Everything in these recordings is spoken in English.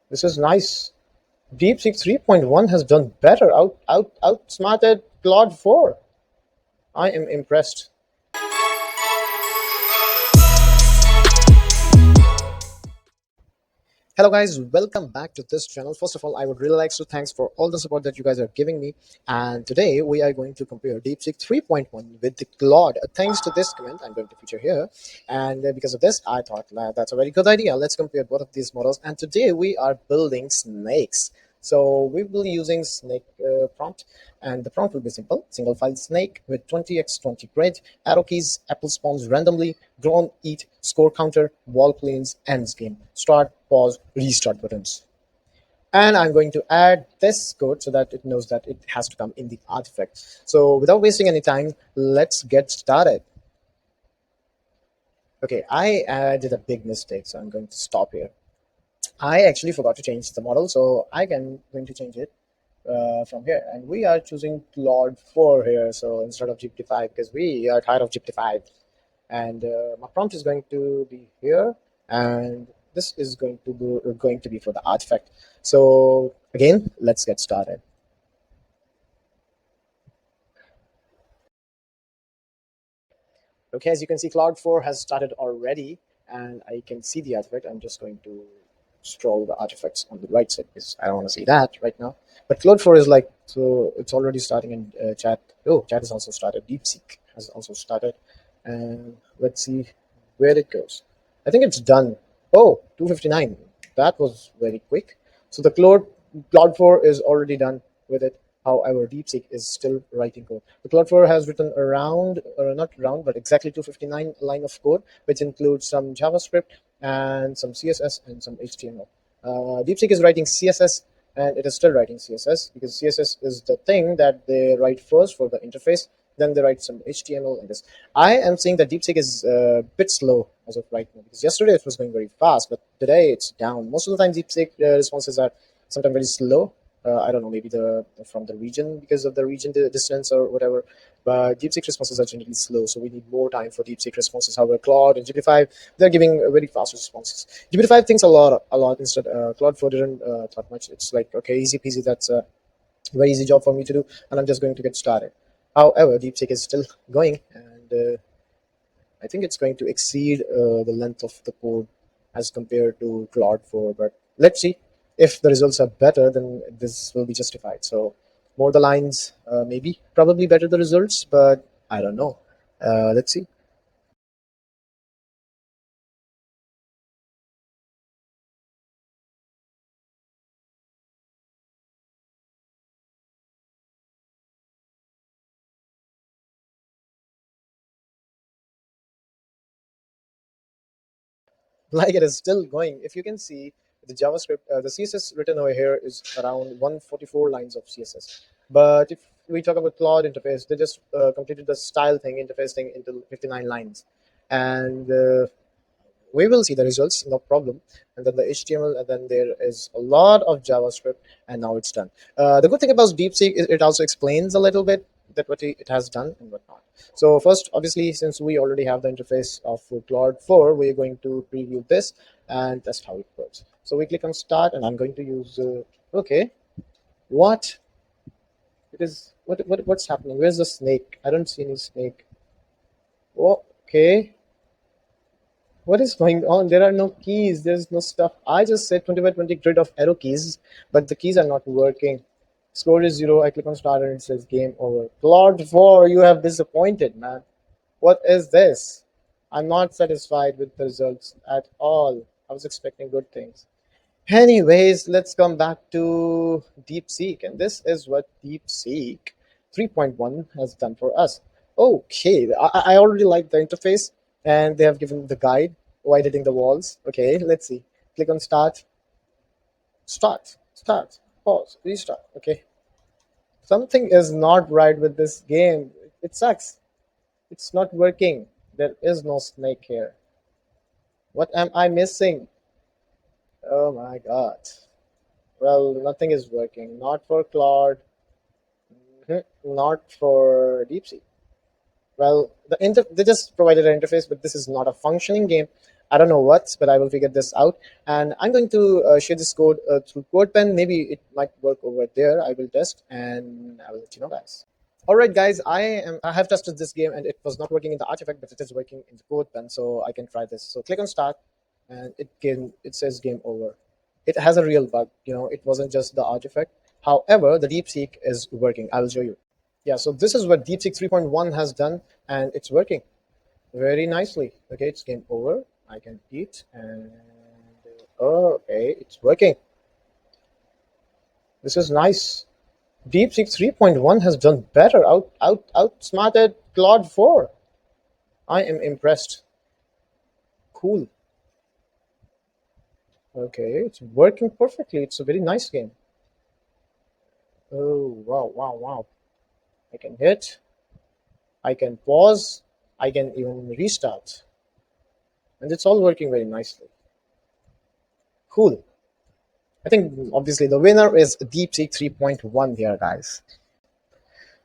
This is nice. Deepseek 3.1 has done better, outsmarted Claude 4. I am impressed. Hello guys, welcome back to this channel. First of all, I would really like to thanks for all the support that you guys are giving me. And today we are going to compare Deepseek 3.1 with the Claude. Thanks to this comment I'm going to feature here. And because of this, I thought that's a very good idea. Let's compare both of these models. And today we are building snakes. So we will be using snake prompt, and the prompt will be simple: single file snake with 20x20 grid, arrow keys, apple spawns randomly, grown, eat, score counter, wall planes, ends game, start, pause, restart buttons. And I'm going to add this code so that it knows that it has to come in the artifact. So without wasting any time, let's get started. Okay, I did a big mistake, so I'm going to stop here. I actually forgot to change the model, so I can going to change it from here, and we are choosing Claude 4 here, so instead of GPT-5, because we are tired of GPT-5. And my prompt is going to be here, and this is going to be for the artifact. So again, let's get started. Okay, as you can see, Claude 4 has started already, and I can see the artifact. I'm just going to scroll the artifacts on the right side because I don't want to see that right now. But Claude 4 is like, so it's already starting in chat. Oh, chat has also started. Deepseek has also started. And let's see where it goes. I think it's done. Oh, 259. That was very quick. So the Claude 4 is already done with it. However, Deepseek is still writing code. The Claude 4 has written around, or not around, but exactly 259 line of code, which includes some JavaScript and some CSS and some HTML. Deepseek is writing CSS, and it is still writing CSS because CSS is the thing that they write first for the interface. Then they write some HTML and this. I am seeing that Deepseek is a bit slow as of right now because yesterday it was going very fast, but today it's down. Most of the time, Deepseek responses are sometimes very slow. I don't know, maybe the from the region because of the region distance or whatever. But DeepSeek responses are generally slow, so we need more time for DeepSeek responses. However, Claude and GPT-5, they're giving very fast responses. GPT-5 thinks a lot instead. Claude 4 didn't thought much. It's like, okay, easy peasy. That's a very easy job for me to do, and I'm just going to get started. However, DeepSeek is still going, and I think it's going to exceed the length of the code as compared to Claude 4. But let's see. If the results are better, then this will be justified. So more the lines, maybe, probably better the results, but I don't know. Let's see. Like it is still going. If you can see the JavaScript, the CSS written over here is around 144 lines of CSS. But if we talk about Claude interface, they just completed the style thing, interface thing into 59 lines. And we will see the results, no problem. And then the HTML, and then there is a lot of JavaScript, and now it's done. The good thing about DeepSeek is it also explains a little bit that what it has done and whatnot. So first, obviously, since we already have the interface of Claude 4, we're going to preview this and test how it works. So we click on Start, and I'm going to use. Okay, what it is? What's happening? Where's the snake? I don't see any snake. Oh, okay. What is going on? There are no keys. There's no stuff. I just said 20 by 20 grid of arrow keys, but the keys are not working. Score is 0. I click on start and it says game over. Claude 4, you have disappointed, man. What is this? I'm not satisfied with the results at all. I was expecting good things. Anyways, let's come back to DeepSeek, and this is what DeepSeek 3.1 has done for us. Okay, I already like the interface, and they have given the guide while editing the walls. Okay, let's see. Click on start, pause, restart. Okay, something is not right with this game. It sucks. It's not working. There is no snake here. What am I missing? Oh my god. Well, nothing is working. Not for Claude, not for Deepseek. Well, they just provided an interface, but this is not a functioning game. I don't know what, but I will figure this out. And I'm going to share this code through CodePen. Maybe it might work over there. I will test and I will let you know, guys. All right, guys, I have tested this game and it was not working in the artifact, but it is working in the CodePen, so I can try this. So click on start, and it says game over. It has a real bug. It wasn't just the artifact. However, the DeepSeek is working. I will show you. Yeah, so this is what Deepseek 3.1 has done, and it's working very nicely. Okay, it's game over. I can eat, and okay, it's working. This is nice. Deepseek 3.1 has done better, outsmarted Claude 4. I am impressed. Cool. Okay, it's working perfectly. It's a very nice game. Oh, wow, wow, wow. I can hit, I can pause, I can even restart. And it's all working very nicely. Cool. I think obviously the winner is Deepseek 3.1 here, guys.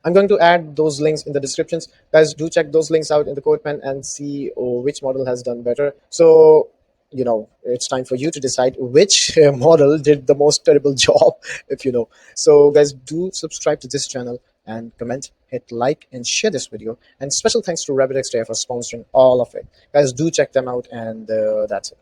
I'm going to add those links in the descriptions. Guys, do check those links out in the code pen and see which model has done better. So, it's time for you to decide which model did the most terrible job, if you know. So, guys, do subscribe to this channel and comment, hit like, and share this video. And special thanks to RapidTextAI for sponsoring all of it. Guys, do check them out, and that's it.